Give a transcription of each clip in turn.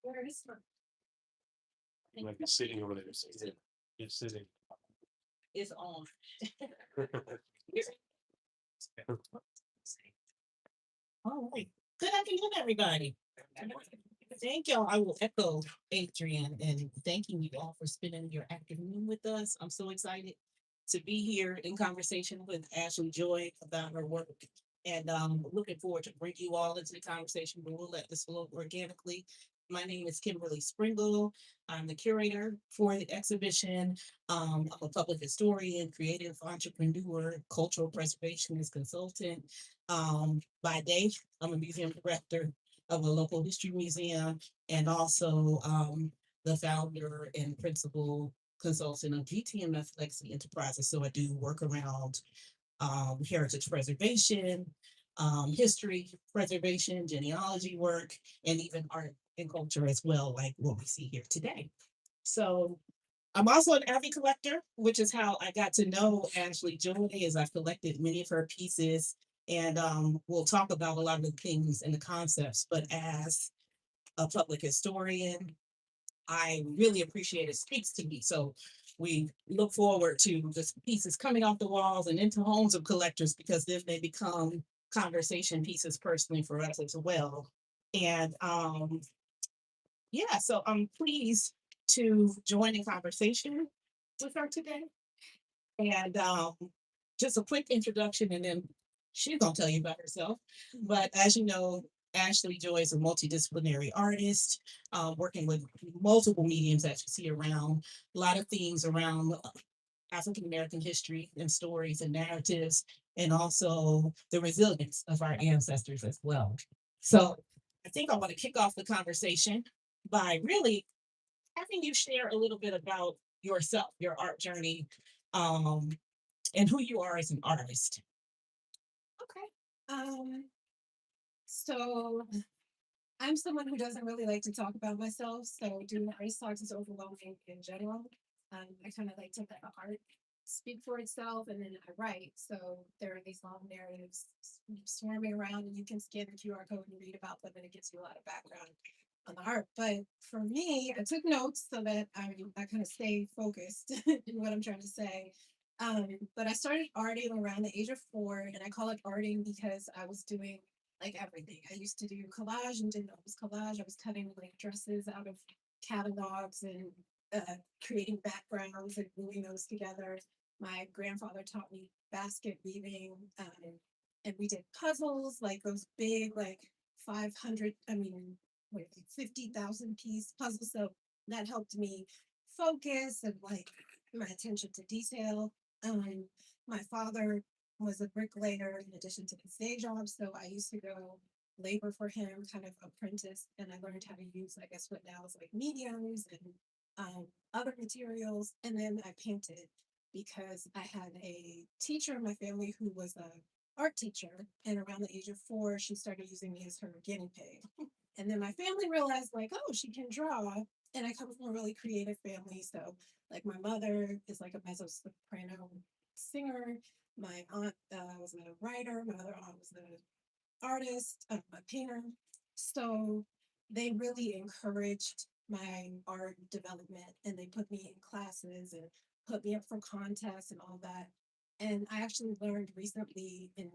Where is my? You might be sitting over there. So you're sitting. Is on. All right. Good afternoon, everybody. Thank y'all. I will echo Adrian and thanking you all for spending your afternoon with us. I'm so excited to be here in conversation with Ashley Joy about her work. And looking forward to bring you all into the conversation, but we'll let this flow organically. My name is Kimberly Springle. I'm the curator for the exhibition. I'm a public historian, creative entrepreneur, cultural preservationist consultant. By day, I'm a museum director of a local history museum and also the founder and principal consultant of GTMF Legacy Enterprises. So I do work around heritage preservation, history preservation, genealogy work, and even art and culture as well, like what we see here today. So I'm also an avid collector, which is how I got to know Ashley Joi, as I've collected many of her pieces. And we'll talk about a lot of the things and the concepts. But as a public historian, I really appreciate it speaks to me. So we look forward to the pieces coming off the walls and into homes of collectors because then they become conversation pieces personally for us as well. And yeah, so I'm pleased to join in conversation with her today. And just a quick introduction, and then she's gonna tell you about herself. But as you know, Ashley Joy is a multidisciplinary artist, working with multiple mediums that you see around. A lot of themes around African American history and stories and narratives, and also the resilience of our ancestors as well. So I think I want to kick off the conversation by really having you share a little bit about yourself, your art journey, um, and who you are as an artist. Okay. So I'm someone who doesn't really like to talk about myself. So doing artist talks is overwhelming in general. I kind of like to let the art speak for itself and then I write. So there are these long narratives swarming around and you can scan the QR code and read about them and it gives you a lot of background on the art. But for me, I took notes so that I kind of stay focused in what I'm trying to say. But I started arting around the age of 4, and I call it arting because I was doing like everything. I used to do collage and didn't know it was collage. I was cutting like dresses out of catalogs and creating backgrounds and gluing those together. My grandfather taught me basket weaving, and we did puzzles like those big, like 500, I mean, wait, 50,000 piece puzzles. So that helped me focus and like my attention to detail. Um, my father was a bricklayer in addition to his day job, so I used to go labor for him, kind of apprentice, and I learned how to use, I guess, what now is like mediums and other materials. And then I painted because I had a teacher in my family who was a art teacher, and around the age of 4, she started using me as her guinea pig. And then my family realized, like, oh, she can draw. And I come from a really creative family. So, like, my mother is like a mezzo soprano singer. My aunt was a writer. My other aunt was an artist, a painter. So, they really encouraged my art development and they put me in classes and put me up for contests and all that. And I actually learned recently in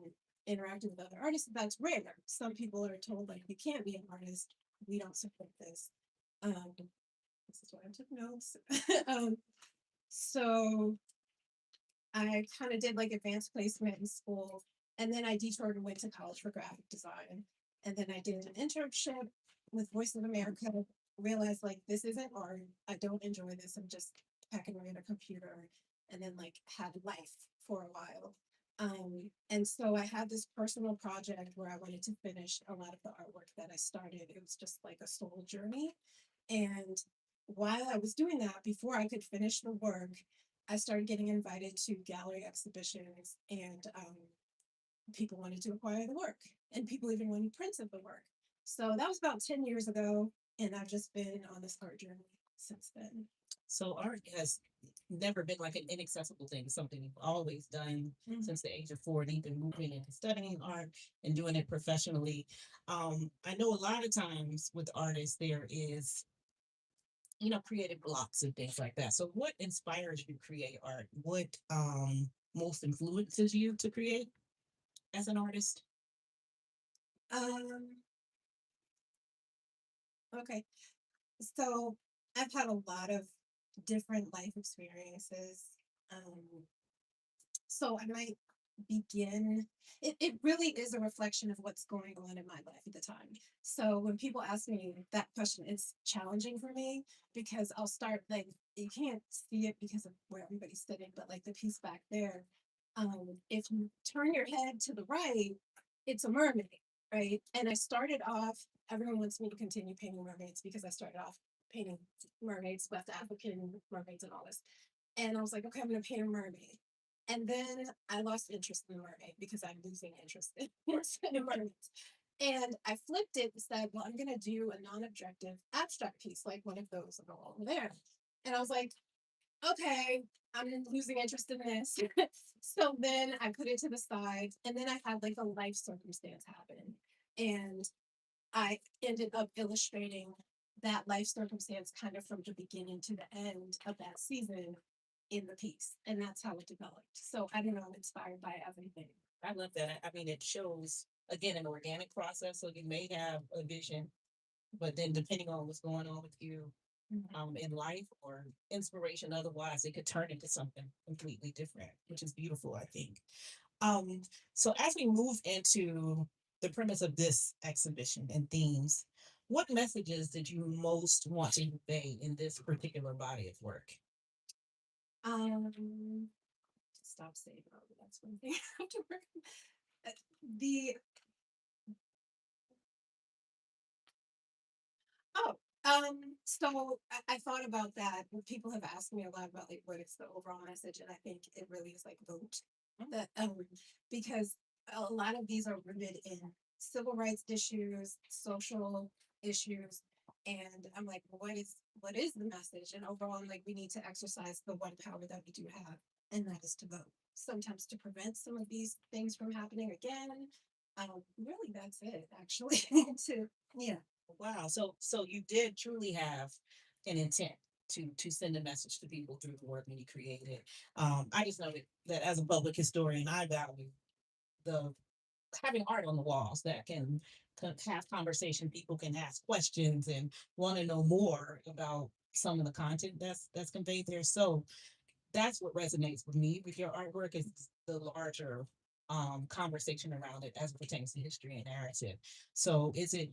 interacting with other artists that's rare. Some people are told like you can't be an artist. We don't support this. This is why I took notes. um, so I kind of did like advanced placement in school, and then I detoured and went to college for graphic design, and then I did an internship with Voice of America. Realized like this isn't art. I don't enjoy this. I'm just packing away at a computer, and then like had life for a while. And so I had this personal project where I wanted to finish a lot of the artwork that I started. It was just like a soul journey. And while I was doing that, before I could finish the work, I started getting invited to gallery exhibitions, and people wanted to acquire the work, and people even wanted prints of the work. So that was about 10 years ago, and I've just been on this art journey since then. So art has never been like an inaccessible thing. It's something you've always done Mhm. since the age of 40, been moving and studying art and doing it professionally. I know a lot of times with artists, there is, creative blocks and things like that. So what inspires you to create art? What most influences you to create as an artist? Um, okay. So I've had a lot of different life experiences. Um, so I might begin, it really is a reflection of what's going on in my life at the time. So when people ask me that question, it's challenging for me because I'll start like, you can't see it because of where everybody's sitting, but like the piece back there, if you turn your head to the right, it's a mermaid, right? And I started off, everyone wants me to continue painting mermaids because I started off painting mermaids, West African mermaids and all this. And I was like, okay, I'm gonna paint a mermaid. And then I lost interest in the mermaid because I'm losing interest in, in mermaids. And I flipped it and said, well, I'm gonna do a non-objective abstract piece, like one of those that go over there. And I was like, okay, I'm losing interest in this. So then I put it to the side, and then I had like a life circumstance happen. And I ended up illustrating that life circumstance kind of from the beginning to the end of that season in the piece. And that's how it developed. So I don't know, I'm inspired by everything. I love that. I mean, it shows again an organic process. So you may have a vision, but then depending on what's going on with you in life or inspiration, otherwise it could turn into something completely different, which is beautiful, I think. Um, so as we move into the premise of this exhibition and themes, what messages did you most want to convey in this particular body of work? Um, stop saying, oh, that's one thing I have to work on. The Oh, so I thought about that. People have asked me a lot about like what is the overall message, and I think it really is like vote that because a lot of these are rooted in civil rights issues, social issues, and I'm like, well, what is the message? And overall, I'm like, we need to exercise the one power that we do have, and that is to vote. Sometimes to prevent some of these things from happening again. Really, that's it. Actually, to yeah. Wow. So you did truly have an intent to send a message to people through the work when you created it. I just know that as a public historian, I value the having art on the walls that can have conversation. People can ask questions and want to know more about some of the content that's conveyed there. So that's what resonates with me with your artwork is the larger conversation around it as it pertains to history and narrative. So is it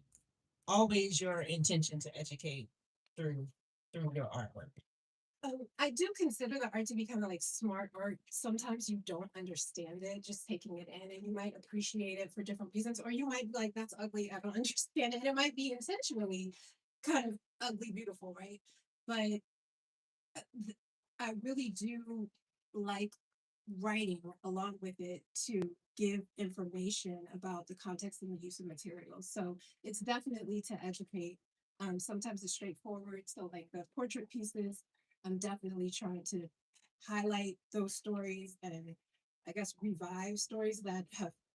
always your intention to educate through through your artwork? I do consider the art to be kind of like smart art. Sometimes you don't understand it, just taking it in, and you might appreciate it for different reasons, or you might be like, that's ugly, I don't understand it. And it might be intentionally kind of ugly, beautiful, right? But I really do like writing along with it to give information about the context and the use of materials. So it's definitely to educate. Sometimes it's straightforward. So like the portrait pieces, I'm definitely trying to highlight those stories and I guess revive stories that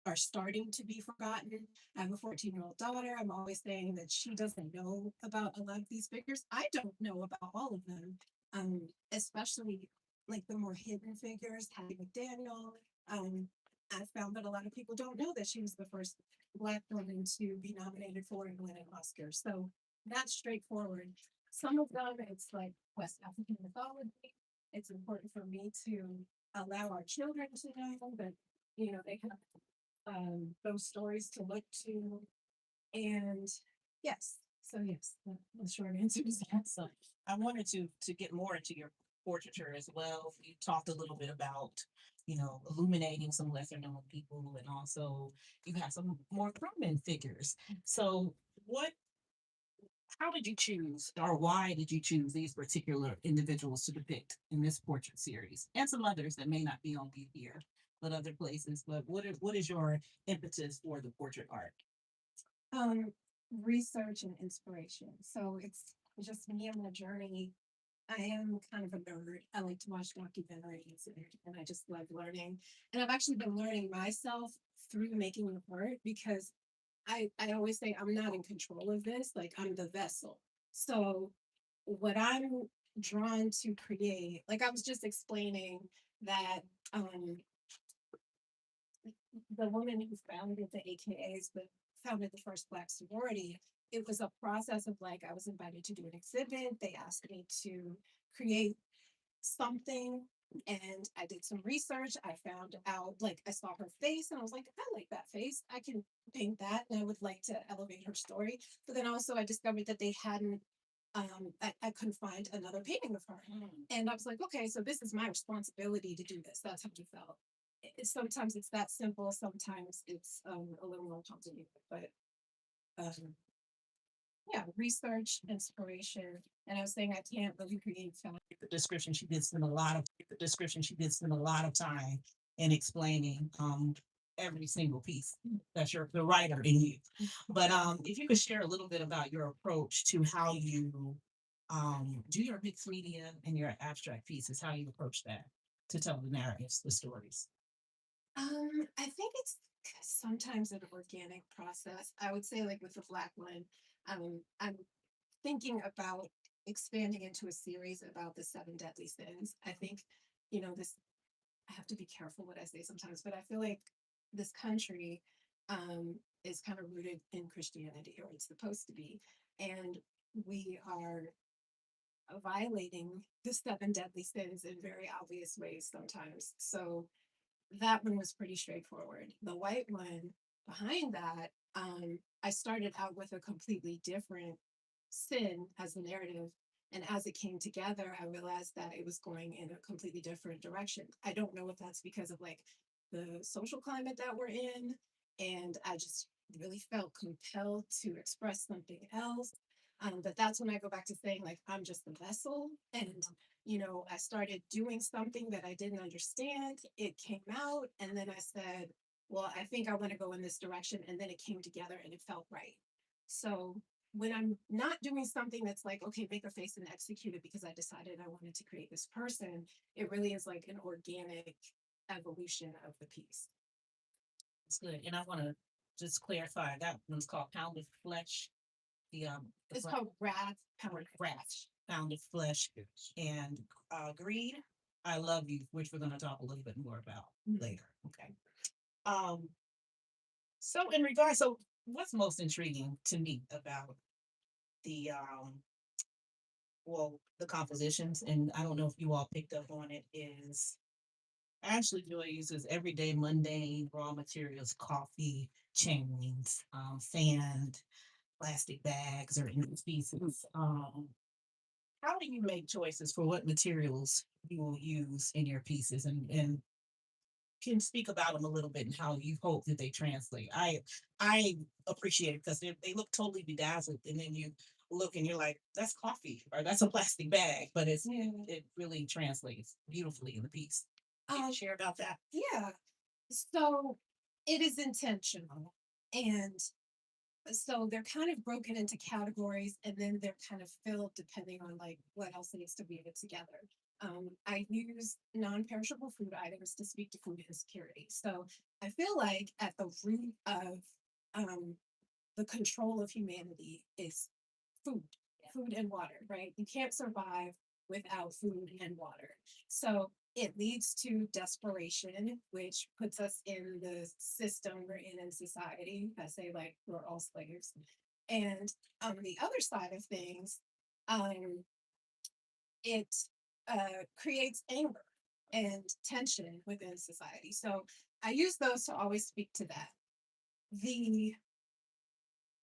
are starting to be forgotten. I have a 14-year-old daughter. I'm always saying that she doesn't know about a lot of these figures. I don't know about all of them, especially like the more hidden figures, Hattie McDaniel. Um, I found that a lot of people don't know that she was the first Black woman to be nominated for and win an Oscar. So that's straightforward. Some of them, it's like West African mythology. It's important for me to allow our children to know that, they have those stories to look to. And yes, so yes, the short answer is yes. So I wanted to get more into your portraiture as well. You talked a little bit about, illuminating some lesser known people and also you have some more prominent figures. So what how did you choose or why did you choose these particular individuals to depict in this portrait series and some others that may not be on view here but other places? But what is your impetus for the portrait art? um research and inspiration. So it's just me on the journey. I am kind of a nerd. I like to watch documentaries and I just love learning. And I've actually been learning myself through making the art because I always say I'm not in control of this, like I'm the vessel. So what I'm drawn to create, like I was just explaining that um the woman who founded the AKAs, but founded the first Black sorority, it was a process of like I was invited to do an exhibit. They asked me to create something and I did some research. I found out, like, I saw her face and I was like, I like that face. I can paint that and I would like to elevate her story. But then also I discovered that they hadn't, I couldn't find another painting of her. And I was like, okay, so this is my responsibility to do this. That's how it felt. Sometimes it's that simple, sometimes it's a little more complicated, but um, yeah, research, inspiration. And I was saying I can't really create film. The description she did spend a lot of the description she did spend a lot of time in explaining every single piece. That's your the writer in you. But if you could share a little bit about your approach to how you do your mixed media and your abstract pieces, how you approach that to tell the narratives, the stories. I think it's sometimes an organic process. I would say, like with the black one, I'm thinking about expanding into a series about the seven deadly sins. I think, this I have to be careful what I say sometimes, but I feel like this country is kind of rooted in Christianity, or it's supposed to be, and we are violating the seven deadly sins in very obvious ways sometimes. So that one was pretty straightforward. The white one behind that, I started out with a completely different sin as the narrative. And as it came together, I realized that it was going in a completely different direction. I don't know if that's because of like the social climate that we're in. And I just really felt compelled to express something else. But that's when I go back to saying, like, I'm just the vessel. And, I started doing something that I didn't understand. It came out. And then I said, well, I think I want to go in this direction. And then it came together and it felt right. So when I'm not doing something that's like, okay, make a face and execute it because I decided I wanted to create this person, it really is like an organic evolution of the piece. It's good. And I want to just clarify that one's called Pounded Flesh. The It's called Wrath, Power Wrath, Pounded Flesh, Yes. and Greed. I Love You, which we're going to talk a little bit more about later. Okay. Um, so in regards, so what's most intriguing to me about the the compositions, and I don't know if you all picked up on it, is Ashley Joy uses everyday mundane raw materials, coffee, chains, sand, plastic bags, or any species. How do you make choices for what materials you will use in your pieces, and can speak about them a little bit and how you hope that they translate? I appreciate it because they look totally bedazzled, and then you look and you're like, that's coffee or that's a plastic bag, but it really translates beautifully in the piece. Can you share about that? Yeah. So it is intentional. And so they're kind of broken into categories and then they're kind of filled depending on like what else needs to be put together. I use non-perishable food items to speak to food insecurity. So I feel like at the root of um, the control of humanity is food, food and water, right? You can't survive without food and water. So it leads to desperation, which puts us in the system we're in society. I say, like, we're all slaves. And on the other side of things, um, it creates anger and tension within society. So I use those to always speak to that. The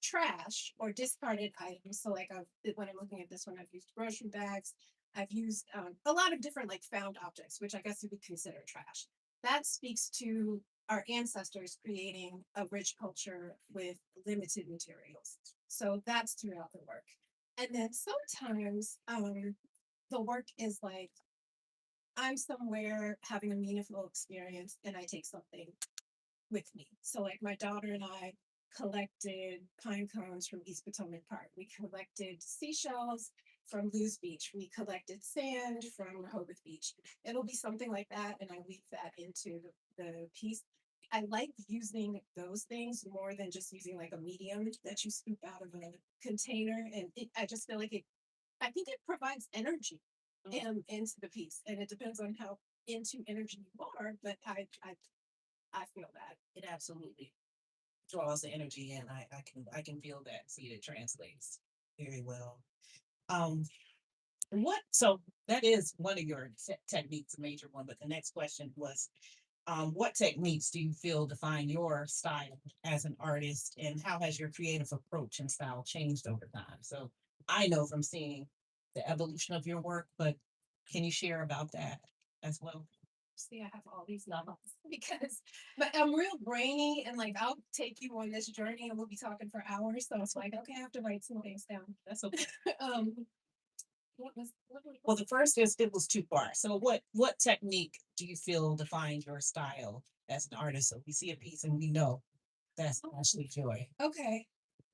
trash or discarded items. So like when I'm looking at this one, I've used grocery bags. I've used a lot of different like found objects, which I guess you would consider trash. That speaks to our ancestors creating a rich culture with limited materials. So that's throughout the work. And then sometimes the work is like I'm somewhere having a meaningful experience and I take something with me. So like my daughter and I collected pine cones from East Potomac Park. We collected seashells from Lewis Beach. We collected sand from Rehoboth Beach. It'll be something like that, and I weave that into the piece. I like using those things more than just using like a medium that you scoop out of a container, and I just feel like it. I think it provides energy into the piece, and it depends on how into energy you are. But I feel that. It absolutely draws the energy in. I can feel that, see it translates very well. Um, so that is one of your techniques, a major one. But the next question was, what techniques do you feel define your style as an artist, and how has your creative approach and style changed over time? So I know from seeing the evolution of your work, but can you share about that as well? See, I have all these novels because but I'm real brainy and like I'll take you on this journey and we'll be talking for hours. So it's like, okay, I have to write some things down. That's okay. Um, Well, the first is it was two parts. So what technique do you feel defines your style as an artist? So we see a piece and we know that's Ashley Joy. okay.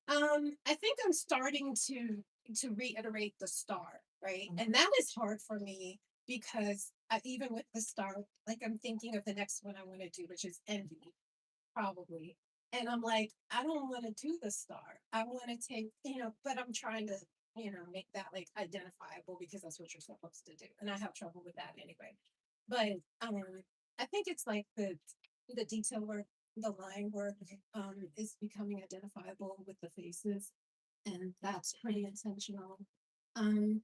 I think I'm starting to reiterate the star, right? And that is hard for me because even with the star, like I'm thinking of the next one I want to do, which is envy, probably. And I'm like, I don't want to do the star. I want to take, but I'm trying to, make that like identifiable because that's what you're supposed to do. And I have trouble with that anyway. But I think it's like the detail work, the line work, is becoming identifiable with the faces, and that's pretty intentional. Um,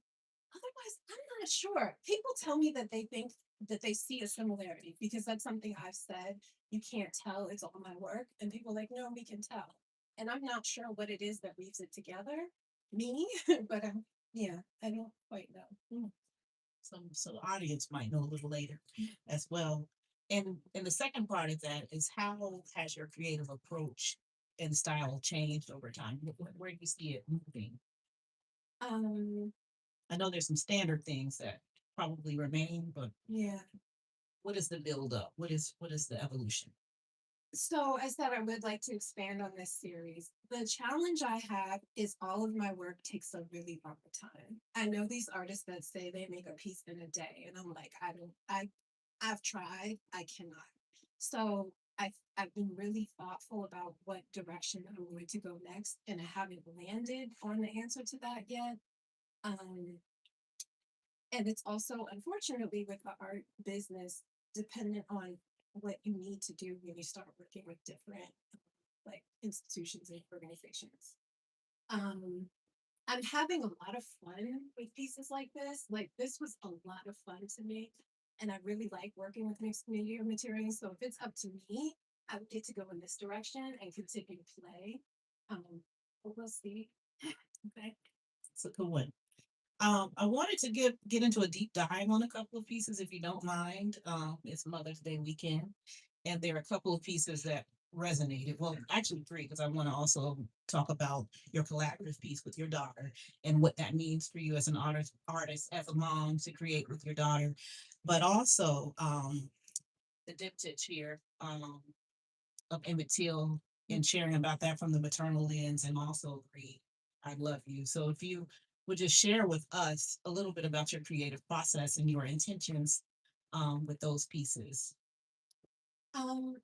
Otherwise, I'm not sure. People tell me that they think that they see a similarity because that's something I've said. You can't tell it's all my work. And people are like, no, we can tell. And I'm not sure what it is that weaves it together, me, but yeah, I don't quite know. So the audience might know a little later as well. And the second part of that is, how has your creative approach and style changed over time? Where do you see it moving? Um, I know there's some standard things that probably remain, but yeah. what is the build up? What is the evolution? So I said I would like to expand on this series. The challenge I have is all of my work takes a really long time. I know these artists that say they make a piece in a day, and I'm like, I've tried, I cannot. So I've been really thoughtful about what direction I'm going to go next, and I haven't landed on the answer to that yet. Um, and it's also unfortunately with the art business dependent on what you need to do when you start working with different like institutions and organizations. um I'm having a lot of fun with pieces like this. Like this was a lot of fun to me, and I really like working with mixed media materials. So if it's up to me, I would get to go in this direction and continue to play. um but we'll see. Okay. It's a good one. I wanted to get into a deep dive on a couple of pieces, if you don't mind. It's Mother's Day weekend, and there are a couple of pieces that resonated. Well, actually three, because I want to also talk about your collaborative piece with your daughter and what that means for you as an artist, as a mom to create with your daughter, but also the diptych here of Emmett Till and sharing about that from the maternal lens, and also read I Love You. So if you would just share with us a little bit about your creative process and your intentions with those pieces. Um,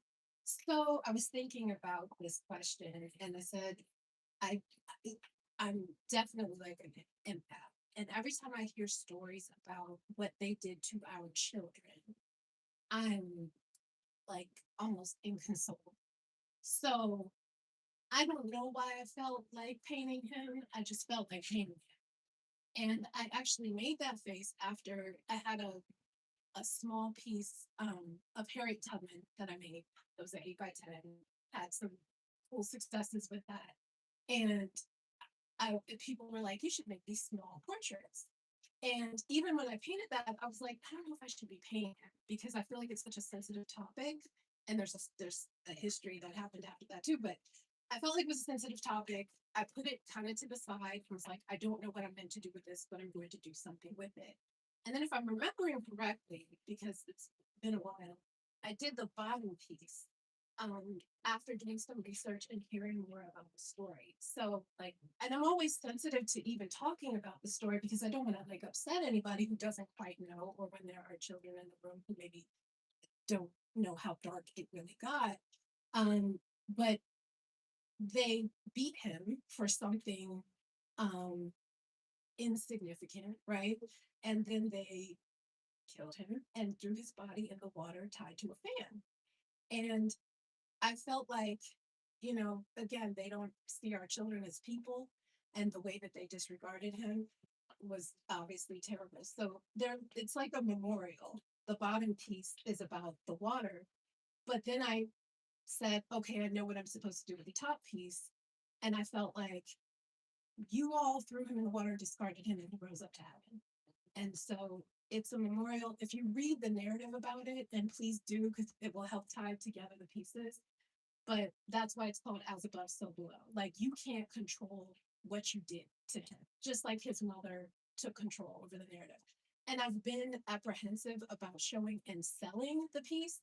so I was thinking about this question and I said, I, I- I'm definitely like an empath. And every time I hear stories about what they did to our children, I'm like almost inconsolable. So I don't know why I felt like painting him. I just felt like painting him. And I actually made that face after I had a small piece of Harriet Tubman that I made. It was an 8x10. Had some cool successes with that. And people were like, you should make these small portraits. And even when I painted that, I was like, I don't know if I should be painting it because I feel like it's such a sensitive topic. And there's a history that happened after that too. But I felt like it was a sensitive topic. I put it kind of to the side and was like, I don't know what I'm meant to do with this, but I'm going to do something with it. And then if I'm remembering correctly, because it's been a while, I did the bottom piece after doing some research and hearing more about the story. So like, and I'm always sensitive to even talking about the story because I don't want to like upset anybody who doesn't quite know, or when there are children in the room who maybe don't know how dark it really got. But they beat him for something um insignificant, right? And then they killed him and threw his body in the water tied to a fan. And I felt like, again, they don't see our children as people, and the way that they disregarded him was obviously terrible. So there, it's like a memorial. The bottom piece is about the water, but then I said, okay, I know what I'm supposed to do with the top piece, and I felt like you all threw him in the water, discarded him, and he rose up to heaven. And so it's a memorial. If you read the narrative about it, then please do, because it will help tie together the pieces. But that's why it's called As Above, So Below. Like, you can't control what you did to him, just like his mother took control over the narrative. And I've been apprehensive about showing and selling the piece.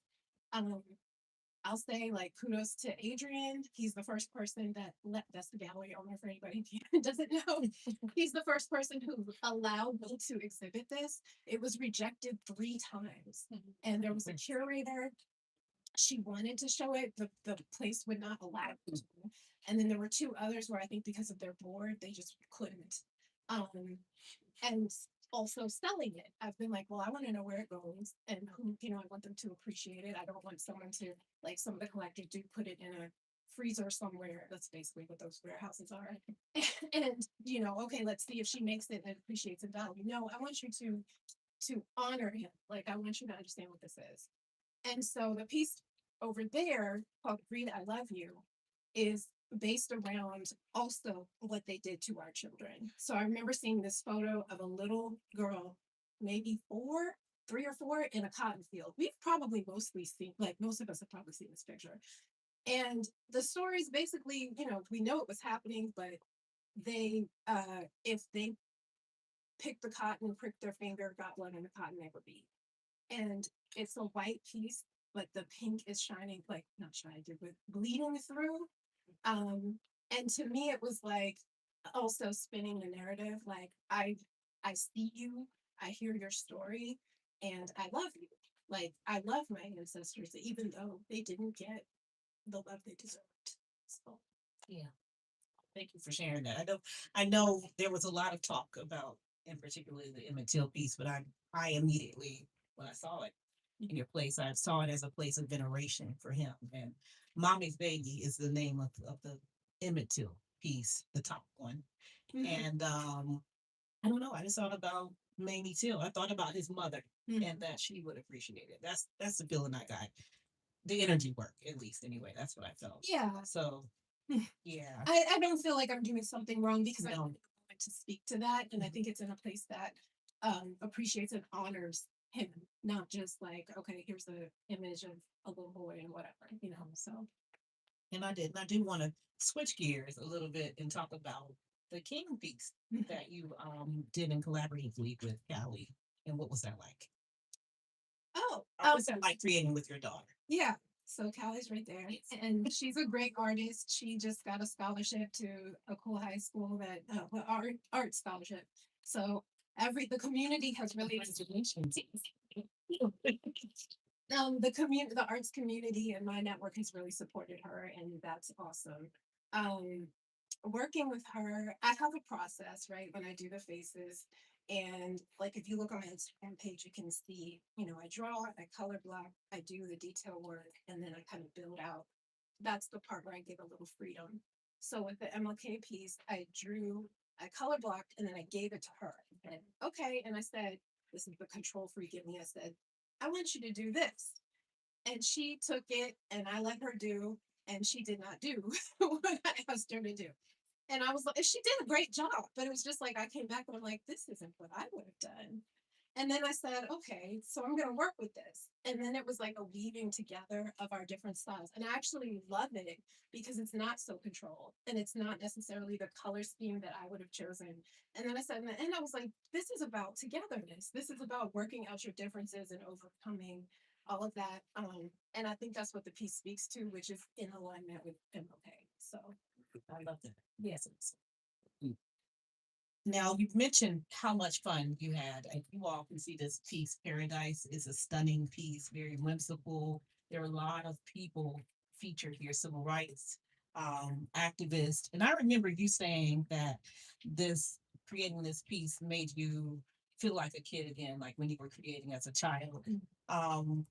Um, I'll say like kudos to Adrian. He's the first person that that's the gallery owner for anybody who doesn't know. He's the first person who allowed me to exhibit this. It was rejected 3 times. And there was a curator. She wanted to show it, the place would not allow it to. And then there were 2 others where I think because of their board, they just couldn't. And also selling it. I've been like, well, I want to know where it goes and who, I want them to appreciate it. I don't want someone to, like some of the collectors do, put it in a freezer somewhere. That's basically what those warehouses are. And, okay, let's see if she makes it and appreciates the value. No, I want you to honor him. Like, I want you to understand what this is. And so the piece over there called Read I Love You is based around also what they did to our children. So I remember seeing this photo of a little girl, maybe 3 or 4, in a cotton field. We've probably mostly seen, like most of us have probably seen this picture. And the story is basically, we know it was happening, but they, if they picked the cotton, pricked their finger, got blood in the cotton, they would be. And it's a white piece, but the pink is shining, like not shining, but bleeding through. And to me, it was like also spinning the narrative. Like I see you, I hear your story, and I love you. Like I love my ancestors, even though they didn't get the love they deserved. So Yeah. Thank you for sharing that. I know there was a lot of talk about, in particular, the Emmett Till piece, but I immediately, when I saw it in your place, I saw it as a place of veneration for him. And Mommy's Baby is the name of the Emmett Till piece, the top one. And I don't know, I just thought about Mamie Till. I thought about his mother and that she would appreciate it. That's the feeling I got. The energy work, at least anyway. That's what I felt. yeah, So yeah. I don't feel like I'm doing something wrong because I No. don't want to speak to that, and I think it's in a place that appreciates and honors him, not just like, okay, here's the image of a little boy and whatever, So And I do want to switch gears a little bit and talk about the King piece that you did in collaboratively with Callie. And what was that like? oh, What was that like creating with your daughter? yeah. So Callie's right there, and she's a great artist. She just got a scholarship to a cool high school that art scholarship. So the community has really the arts community and my network has really supported her, and that's awesome. Um, Working with her, I have a process, right? When I do the faces, and like if you look on my Instagram page, you can see, I draw, I color block, I do the detail work, and then I kind of build out. That's the part where I give a little freedom. So with the MLK piece, I color blocked, and then I gave it to her. And okay, and I said, this is the control freak in me. I said, I want you to do this. And she took it, and I let her do, and she did not do what I asked her to do. And I was like, she did a great job, but it was just like I came back and I'm like, this isn't what I would have done. And then I said, okay, so I'm gonna work with this. And then it was like a weaving together of our different styles. And I actually love it because it's not so controlled and it's not necessarily the color scheme that I would have chosen. And then I said, and I was like, this is about togetherness. This is about working out your differences and overcoming all of that. And I think that's what the piece speaks to, which is in alignment with MLK. So I love that. yes, Now, you've mentioned how much fun you had, and you all can see this piece. Paradise is a stunning piece, very whimsical. There are a lot of people featured here, civil rights activists. And I remember you saying that this creating this piece made you feel like a kid again, like when you were creating as a child. Um,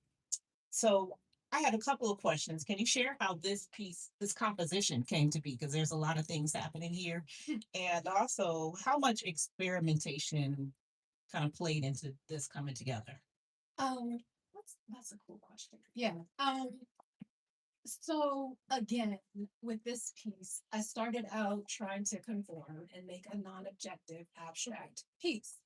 so I had a couple of questions. Can you share how this piece, this composition came to be? Because there's a lot of things happening here. And also, how much experimentation kind of played into this coming together? um, that's a cool question. Yeah. So again, with this piece, I started out trying to conform and make a non-objective abstract piece.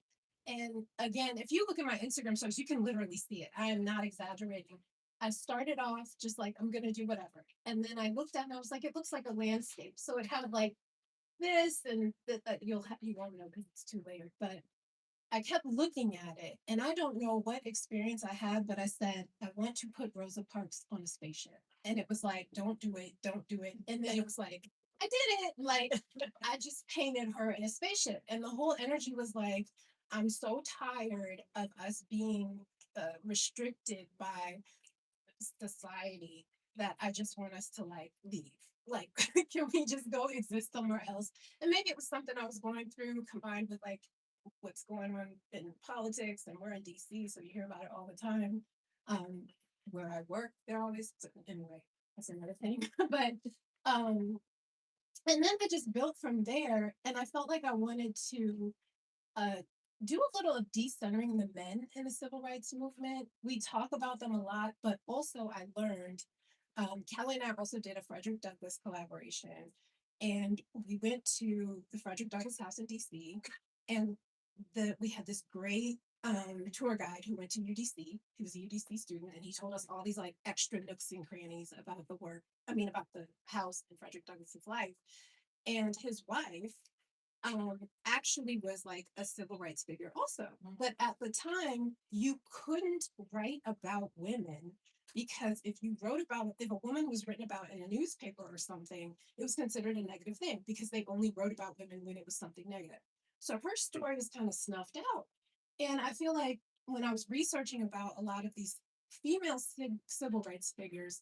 And again, if you look at my Instagram stories, you can literally see it. I am not exaggerating. I started off just like I'm gonna do whatever. And then I looked at it and I was like, it looks like a landscape. So it had like this and that you won't know because it's too layered, but I kept looking at it and I don't know what experience I had, but I said, I want to put Rosa Parks on a spaceship. And it was like, don't do it, don't do it. And then it was like, I did it. Like, I just painted her in a spaceship. And the whole energy was like, I'm so tired of us being restricted by society that I just want us to like leave. Like, can we just go exist somewhere else? And maybe it was something I was going through combined with like what's going on in politics, and we're in DC, so you hear about it all the time. Um, where I work, they're always anyway. That's another thing. But um, and then I just built from there, and I felt like I wanted to uh do a little of decentering the men in the civil rights movement. We talk about them a lot, but also I learned. Kelly and I also did a Frederick Douglass collaboration, and we went to the Frederick Douglass House in DC, and we had this great tour guide who went to UDC. He was a UDC student, and he told us all these like extra nooks and crannies about the work. I mean, about the house in Frederick Douglass's life. And his wife actually was like a civil rights figure also. But at the time, you couldn't write about women because if a woman was written about in a newspaper or something, it was considered a negative thing because they only wrote about women when it was something negative. So her story was kind of snuffed out. And I feel like when I was researching about a lot of these female civil rights figures,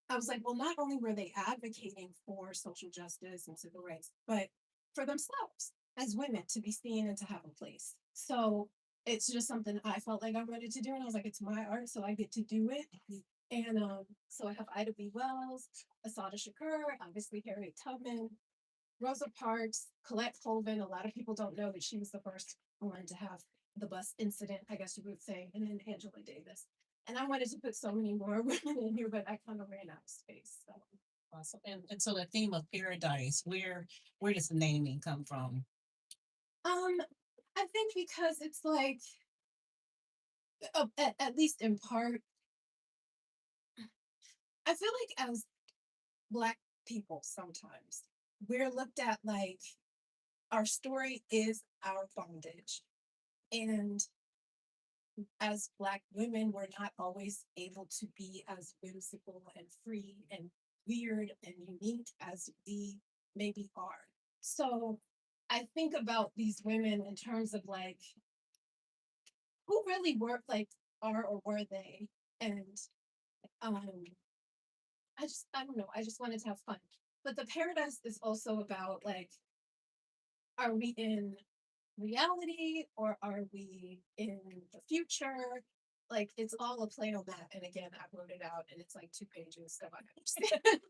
I was like, well, not only were they advocating for social justice and civil rights, but for themselves as women to be seen and to have a place. So it's just something I felt like I wanted to do. And I was like, it's my art, so I get to do it. And so I have Ida B. Wells, Asada Shakur, obviously Harriet Tubman, Rosa Parks, Colette Colvin. A lot of people don't know that she was the first one to have the bus incident, I guess you would say, and then Angela Davis. And I wanted to put so many more women in here, but I kind of ran out of space. So. Awesome. And so the theme of paradise, where does the naming come from? Um, I think because it's like, at least in part, I feel like as Black people, sometimes we're looked at like our story is our bondage. And as Black women, we're not always able to be as whimsical and free and weird and unique as we maybe are. So I think about these women in terms of like who really were like are or were they? And um I don't know, I just wanted to have fun. But the paradise is also about like, are we in reality or are we in the future? Like it's all a play on that. And again, I wrote it out and it's like 2 pages, so I understand.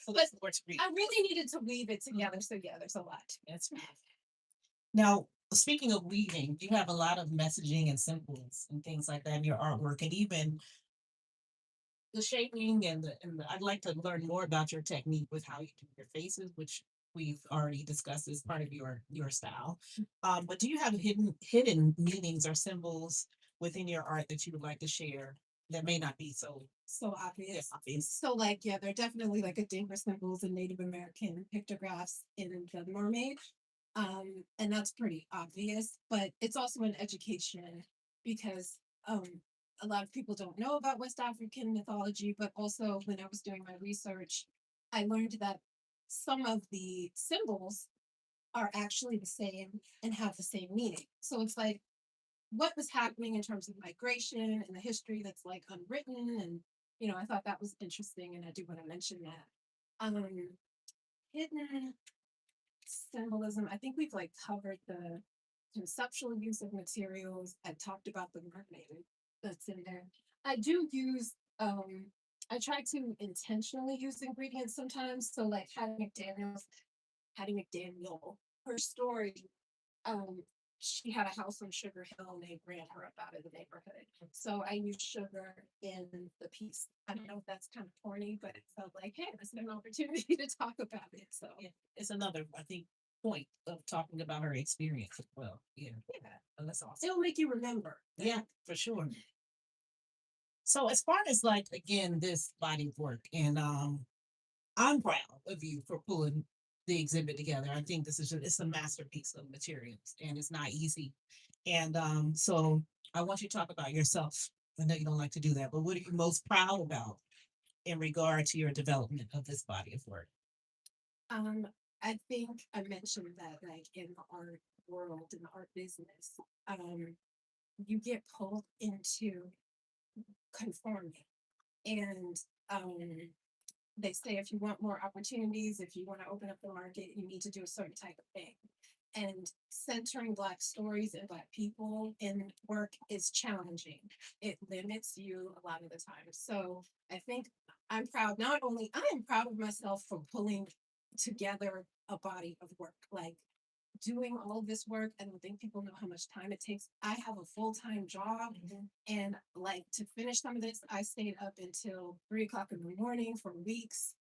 So but that's where to read. I really needed to weave it together. So yeah, there's a lot. That's right. Now, speaking of weaving, you have a lot of messaging and symbols and things like that in your artwork, and even the shaping I'd like to learn more about your technique with how you do your faces, which we've already discussed as part of your style. But do you have hidden meanings or symbols within your art that you would like to share that may not be So obvious. obvious? So like, yeah, they're definitely like Adinkra symbols and Native American pictographs in the mermaid. And that's pretty obvious, but it's also an education because a lot of people don't know about West African mythology, but also when I was doing my research, I learned that some of the symbols are actually the same and have the same meaning. So it's like what was happening in terms of migration and the history that's like unwritten. And, I thought that was interesting. And I do want to mention that. Hidden symbolism. I think we've like covered the conceptual use of materials. I talked about the mermaid that's in there. I do use I try to intentionally use ingredients sometimes. So like Hattie McDaniel, her story, um, she had a house on Sugar Hill and they ran her up out of the neighborhood. So I used sugar in the piece. I don't know if that's kind of corny, but it felt like, hey, this is an opportunity to talk about it. So Yeah, it's another, I think, point of talking about her experience as well. Yeah, yeah, and that's awesome. it'll make you remember. Yeah, for sure. So as far as like again this body of work, and I'm proud of you for pulling the exhibit together. I think it's a masterpiece of materials, and it's not easy. And so I want you to talk about yourself. I know you don't like to do that, but what are you most proud about in regard to your development of this body of work? Um, I think I mentioned that like in the art world, in the art business, you get pulled into conforming. And they say if you want more opportunities, if you want to open up the market, you need to do a certain type of thing. And centering Black stories and Black people in work is challenging. It limits you a lot of the time. So I think I'm proud, not only I am proud of myself for pulling together a body of work, like doing all this work. I don't think people know how much time it takes. I have a full-time job, and like to finish some of this, I stayed up until 3 o'clock in the morning for weeks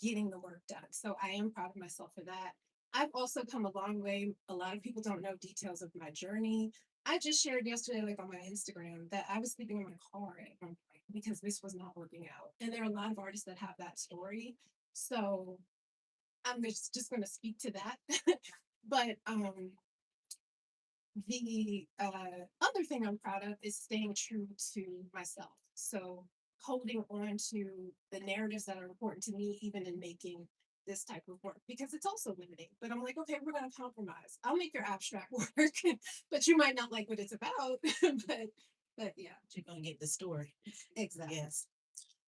getting the work done. So I am proud of myself for that. I've also come a long way. A lot of people don't know details of my journey. I just shared yesterday, like on my Instagram, that I was sleeping in my car at one point because this was not working out. And there are a lot of artists that have that story. So I'm just going to speak to that. But the other thing I'm proud of is staying true to myself. So holding on to the narratives that are important to me, even in making this type of work, because it's also limiting. But I'm like, okay, we're going to compromise. I'll make your abstract work, but you might not like what it's about. but yeah, You're gonna get the story. exactly. Yes.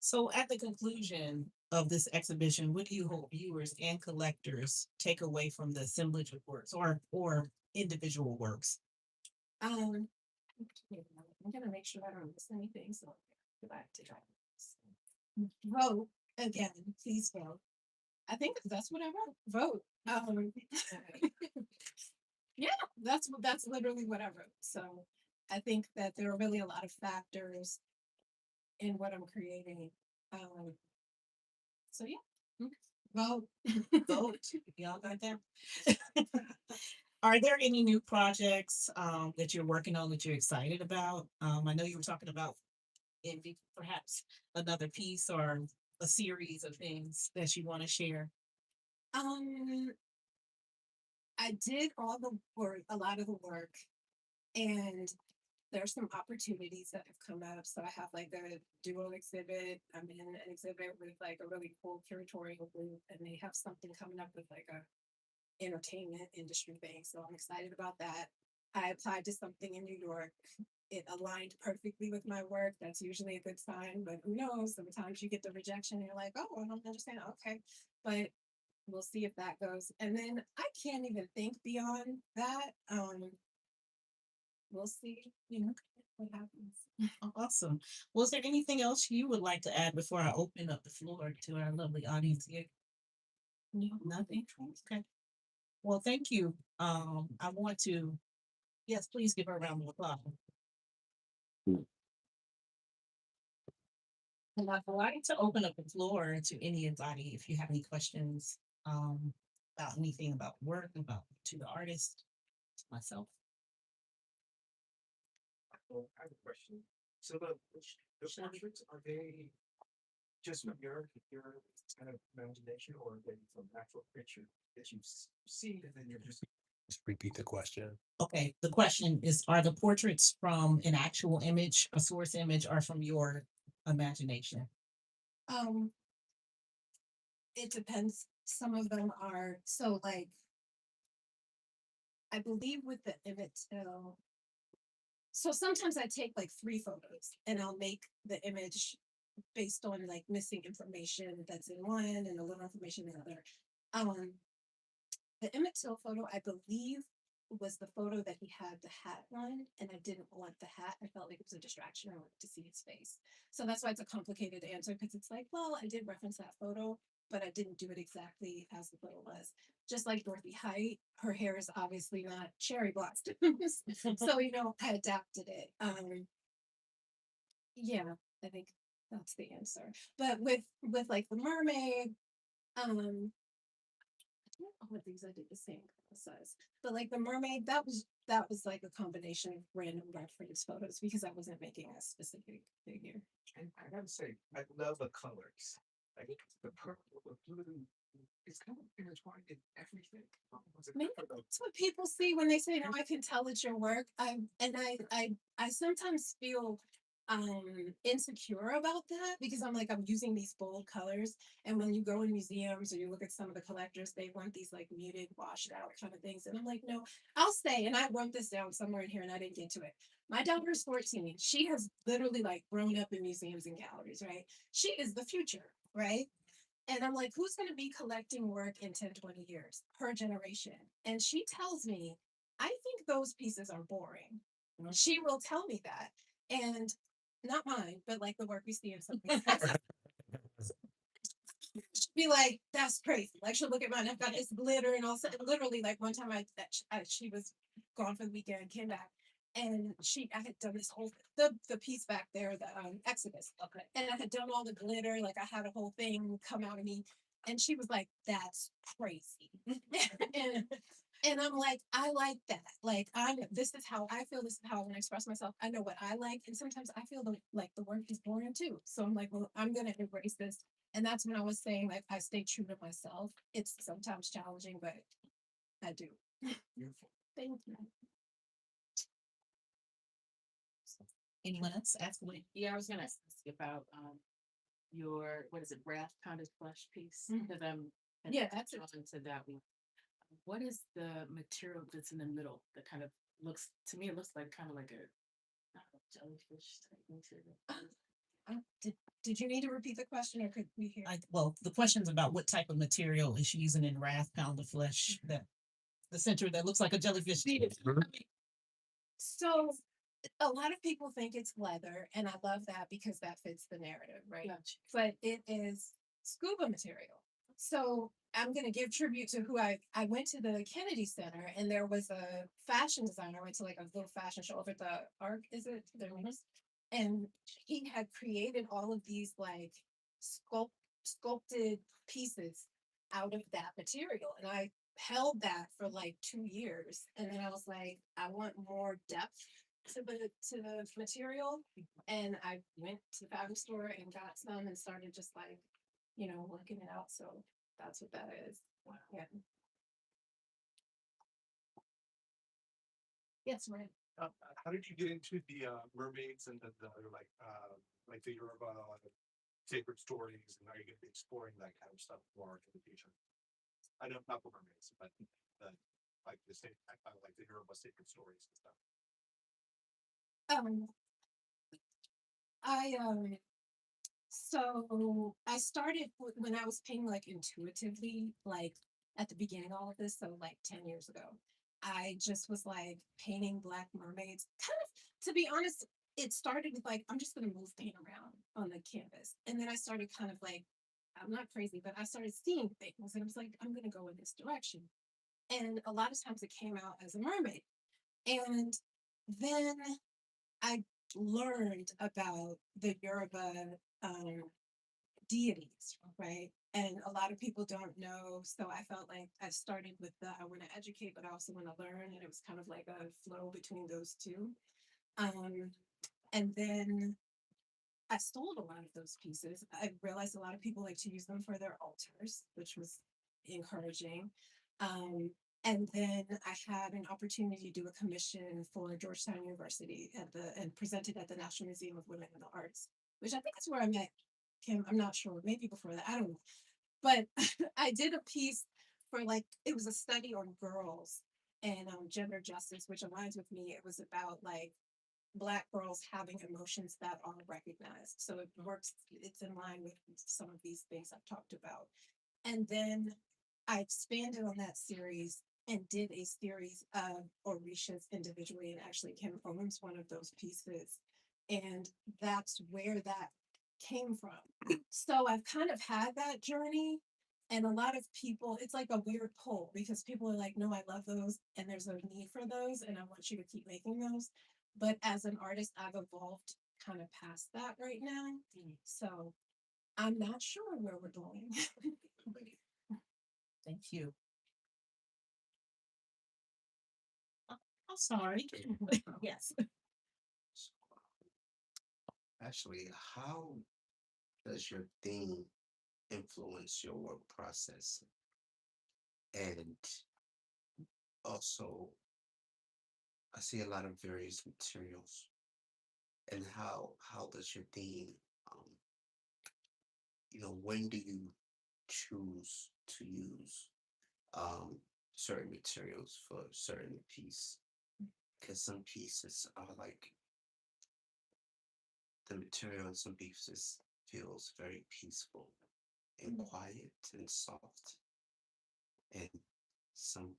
So at the conclusion of this exhibition, what do you hope viewers and collectors take away from the assemblage of works or individual works? Um, I'm gonna make sure I don't miss anything. So go back to that. Vote again, please vote. I think that's what I wrote. Vote. Yeah, that's literally what I wrote. So I think that there are really a lot of factors in what I'm creating. Um, so yeah, vote. Vote. Y'all got that? Are there any new projects that you're working on that you're excited about? I know you were talking about perhaps another piece or a series of things that you want to share. Um, I did all the work, a lot of the work, and there's some opportunities that have come up. So I have like a duo exhibit. I'm in an exhibit with like a really cool curatorial group, and they have something coming up with like a entertainment industry thing. So I'm excited about that. I applied to something in New York. It aligned perfectly with my work. That's usually a good sign, but who knows? Sometimes you get the rejection and you're like, oh, I don't understand. Okay. But we'll see if that goes. And then I can't even think beyond that. We'll see, what happens. Awesome. Was there anything else you would like to add before I open up the floor to our lovely audience here? No, nothing. Okay. Well, thank you. I want to, yes, please give her a round of applause. And I'd like to open up the floor to anybody if you have any questions about anything about work, about to the artist, to myself. I have a question. So the portraits, are they just from your kind of imagination, or are they from actual picture that you've seen and then you're just Just repeat the question. Okay, the question is, are the portraits from an actual image, a source image, or from your imagination? Um, it depends. Some of them are so like I believe with the image. So sometimes I take like 3 photos and I'll make the image based on like missing information that's in one and a little information in the other. Um, the Emmett Till photo, I believe, was the photo that he had the hat on, and I didn't want the hat. I felt like it was a distraction. I wanted to see his face. So that's why it's a complicated answer because it's like, well, I did reference that photo, but I didn't do it exactly as the photo was. Just like Dorothy Height, her hair is obviously not cherry blossoms. So, I adapted it. Yeah, I think that's the answer. But with like the mermaid, all of these I did the same size. But like the mermaid, that was like a combination of random reference photos because I wasn't making a specific figure. And I gotta say, I love the colors. Like the purple, the blue. It's kind of intertwined in everything. Was it Maybe different, though? that's what people see when they say, "No, I can tell it's your work." I sometimes feel insecure about that because I'm like I'm using these bold colors, and when you go in museums or you look at some of the collectors, they want these like muted, washed out kind of things, and I'm like, no, I'll stay. And I wrote this down somewhere in here, and I didn't get to it. My daughter's 14. She has literally like grown up in museums and galleries, right? She is the future, right? And I'm like, who's going to be collecting work in 10, 20 years? Her generation. And she tells me, I think those pieces are boring. She will tell me that. And not mine, but like the work we see in something. She'd be like, that's crazy. Like she'll look at mine. I've got this glitter and all. Literally, like one time she was gone for the weekend, came back, and I had done this whole the piece back there, the Exodus. Okay. And I had done all the glitter, like I had a whole thing come out of me, and she was like, "That's crazy," and I'm like, I like that. Like this is how I feel. This is how I want to express myself. I know what I like, and sometimes I feel like the work is boring too. So I'm like, well, I'm gonna embrace this. And that's when I was saying, like, I stay true to myself. It's sometimes challenging, but I do. Beautiful. Thank you. Anyone else ask away? Yeah, I was gonna ask about your what is it, wrath pounded flesh piece? Mhm. Because I'm Yeah, that's it. drawn to that one. What is the material that's in the middle that kind of looks to me? It looks like kind of like a not a jellyfish type material. Did you need to repeat the question or could we hear? Well, the question's about what type of material is she using in Wrath Pound of Flesh, that the center that looks like a jellyfish. So a lot of people think it's leather, and I love that because that fits the narrative, right? Gotcha. But it is scuba material. So I'm going to give tribute to who I went to the Kennedy Center, and there was a fashion designer. I went to like a little fashion show over at the Arc, is it? And he had created all of these like sculpted pieces out of that material, and I held that for like 2 years, and then I was like, I want more depth to the material, and I went to the fabric store and got some and started just like working it out. So that's what that is. Wow. Yeah. Yes, right. How did you get into the mermaids and the like the Yoruba sacred stories, and are you going to be exploring that kind of stuff more in the future? I know not the mermaids, but the like like the Yoruba sacred stories and stuff. Um, I So I started when I was painting like intuitively, like at the beginning, all of this. So like 10 years ago, I just was like painting black mermaids. Kind of, to be honest, it started with like, I'm just going to move paint around on the canvas. And then I started kind of like, I'm not crazy, but I started seeing things and I was like, I'm going to go in this direction. And a lot of times it came out as a mermaid. And then I learned about the Yoruba um, deities, right? And a lot of people don't know. So I felt like I started with the I want to educate, but I also want to learn. And it was kind of like a flow between those two. And then I stole a lot of those pieces. I realized a lot of people like to use them for their altars, which was encouraging. And then I had an opportunity to do a commission for Georgetown University and presented at the National Museum of Women in the Arts, which I think is where I met Kim. I'm not sure, maybe before that. I don't know. But I did a piece for like it was a study on girls and gender justice, which aligns with me. It was about like Black girls having emotions that are recognized. So it works, it's in line with some of these things I've talked about. And then I expanded on that series and did a series of Orishas individually, and actually Kim owns one of those pieces. And that's where that came from. So I've kind of had that journey. And a lot of people, it's like a weird pull because people are like, no, I love those. And there's a need for those. And I want you to keep making those. But as an artist, I've evolved kind of past that right now. So I'm not sure where we're going. Thank you. I'm sorry. Yes. Actually, how does your theme influence your work process? And also, I see a lot of various materials. And how does your theme, um, when do you choose to use um certain materials for certain piece? Because some pieces are like the material in some pieces feels very peaceful and quiet and soft, and some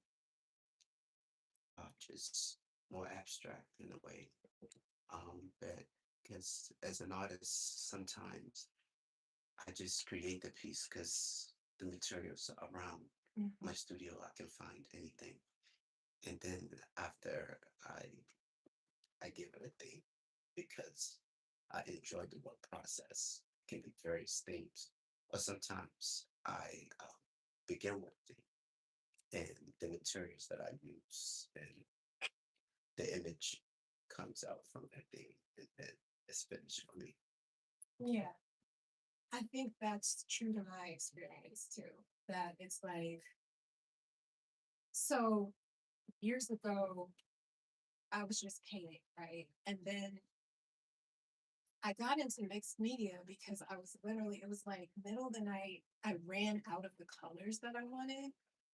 are just more abstract in a way. But because as an artist, sometimes I just create the piece because the materials are around my studio. I can find anything, and then after I give it a theme because I enjoy the work process. It can be various themes, or sometimes I begin with the and the materials that I use, and the image comes out from that thing, and then it's finished for me. Yeah, I think that's true to my experience too. That it's like, so years ago, I was just painting, right? And then I got into mixed media because I was literally, it was like middle of the night, I ran out of the colors that I wanted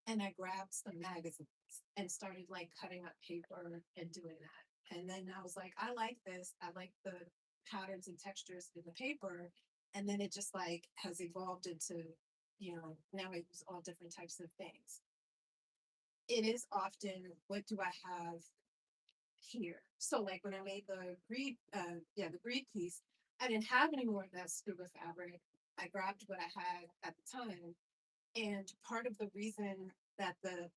and I grabbed some magazines and started like cutting up paper and doing that. And then I was like, I like this. I like the patterns and textures in the paper. And then it just like has evolved into, now I use all different types of things. It is often, what do I have here? So like when I made the breed piece, I didn't have any more of that scuba fabric. I grabbed what I had at the time. And part of the reason that the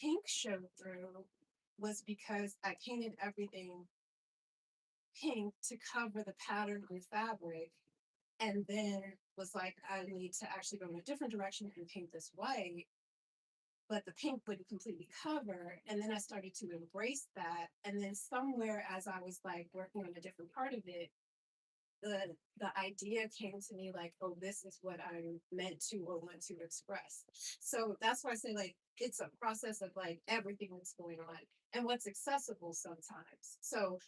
pink showed through was because I painted everything pink to cover the pattern on the fabric. And then was like, I need to actually go in a different direction and paint this white, but the pink wouldn't completely cover. And then I started to embrace that. And then somewhere as I was like working on a different part of it, the idea came to me like, oh, this is what I'm meant to or want to express. So that's why I say like it's a process of like everything that's going on and what's accessible sometimes. So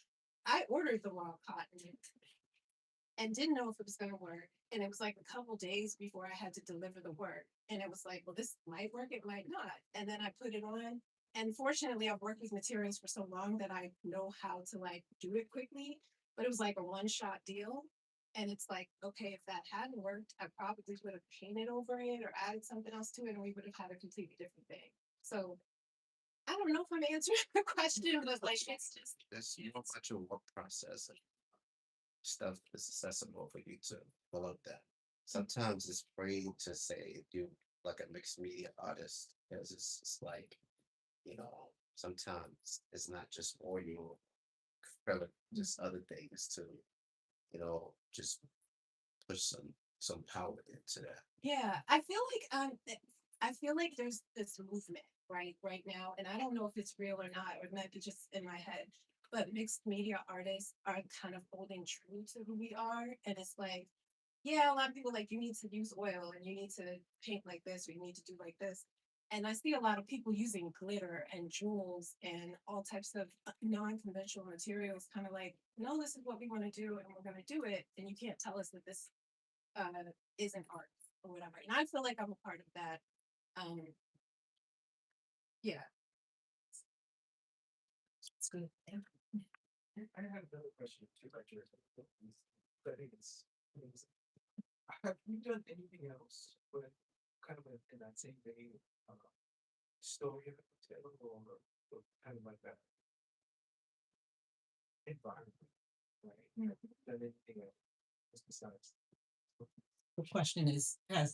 I ordered the raw cotton and didn't know if it was going to work. And it was like a couple days before I had to deliver the work. And it was like, well, this might work, it might not. And then I put it on. And fortunately, I've worked with materials for so long that I know how to like do it quickly. But it was like a one-shot deal. And it's like, okay, if that hadn't worked, I probably would have painted over it or added something else to it, and we would have had a completely different thing. So I don't know if I'm answering the question, but like it's just There's so much of work process and stuff that's accessible for you to follow that. Sometimes it's free to say if you like a mixed media artist, because it's like, sometimes it's not just audio, acrylic, just other things to, just push some power into that. yeah, I feel like there's this movement right now, and I don't know if it's real or not, or it might be just in my head. But mixed media artists are kind of holding true to who we are, and it's like, yeah, a lot of people like you need to use oil and you need to paint like this or you need to do like this. And I see a lot of people using glitter and jewels and all types of non-conventional materials, kind of like, no, this is what we want to do and we're going to do it. And you can't tell us that this uh, isn't art or whatever. And I feel like I'm a part of that. Um, yeah. It's good. I have another question too, about your but I think it's have you done anything else with kind of in that same vein, story of a tale or kind of like that environment, right? Have you done anything else besides? The question is, have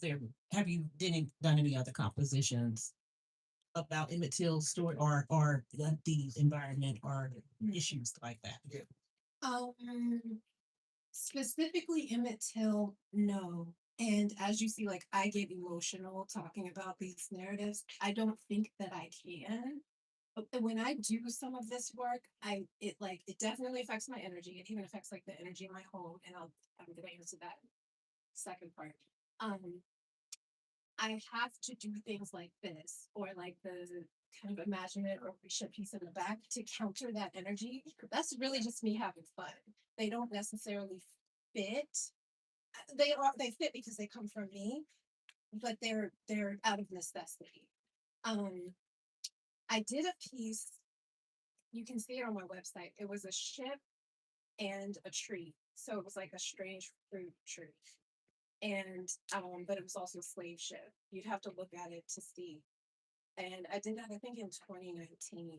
you done any other compositions about Emmett Till's story or the environment or issues like that? Yeah. Specifically Emmett Till, no. And as you see, like I get emotional talking about these narratives. I don't think that I can. But when I do some of this work, it definitely affects my energy. It even affects like the energy in my home. And I'm gonna answer that second part. Um, I have to do things like this, or like the kind of imagine it or piece in the back to counter that energy. That's really just me having fun. They don't necessarily fit. They fit because they come from me, but they're out of necessity. Um, I did a piece. You can see it on my website. It was a ship and a tree, so it was like a strange fruit tree. And but it was also a slave ship. You'd have to look at it to see. And I did that, I think, in 2019.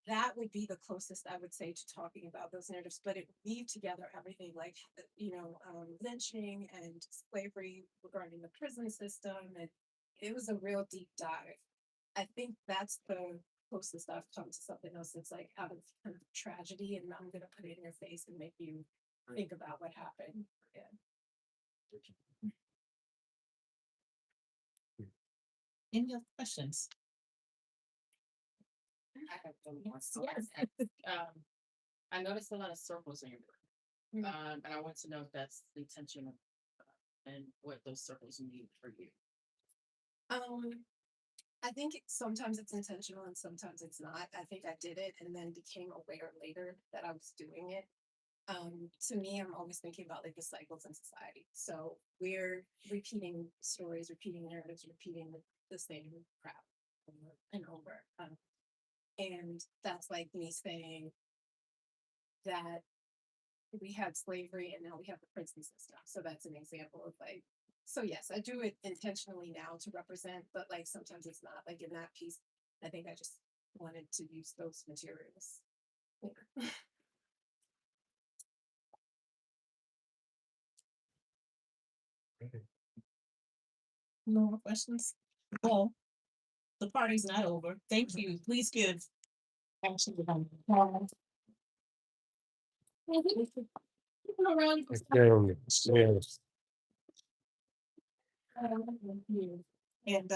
That would be the closest I would say to talking about those narratives, but it weaved together everything like, lynching and slavery regarding the prison system. And it was a real deep dive. I think that's the closest I've come to something else that's like out of kind of tragedy, and I'm going to put it in your face and make you think about what happened. Yeah. Any other questions? I have one more. Yes. I noticed a lot of circles in your work. Mhm. And I want to know if that's the intention of, and what those circles mean for you. I think sometimes it's intentional and sometimes it's not. I think I did it and then became aware later that I was doing it. To me, I'm always thinking about like the cycles in society. So we're repeating stories, repeating narratives, repeating the same crap over and over. And that's like me saying that we had slavery and now we have the prison system. So that's an example of like, so yes, I do it intentionally now to represent, but like sometimes it's not. Like in that piece, I think I just wanted to use those materials. Yeah. No more questions? Well, the party's not over. Thank you. Please give Ashley a round of applause. Around Yes. and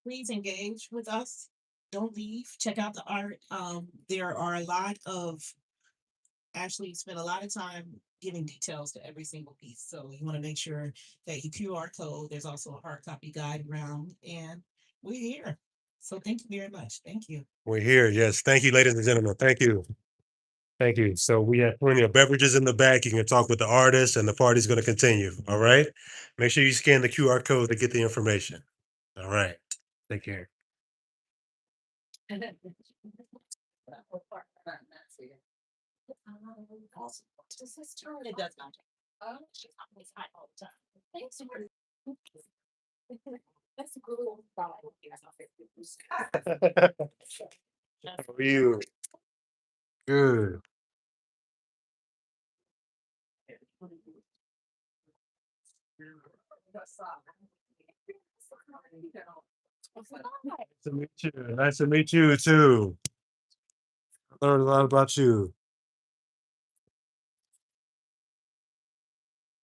please engage with us. Don't leave. Check out the art. There are a lot of Ashley spent a lot of time giving details to every single piece. So you want to make sure that you QR code. There's also a hard copy guide around, and we're here. So thank you very much. Thank you. We're here. Yes. Thank you, ladies and gentlemen. Thank you. Thank you. So we have plenty of beverages in the back. You can talk with the artist, and the party's going to continue. All right. Make sure you scan the QR code to get the information. All right. Take care. Awesome. Does this turn? It does not. Oh, she's always hot all the time. Thanks for that's a cool thought. How are you? Good. Nice to meet you. Nice to meet you too. Learned a lot about you.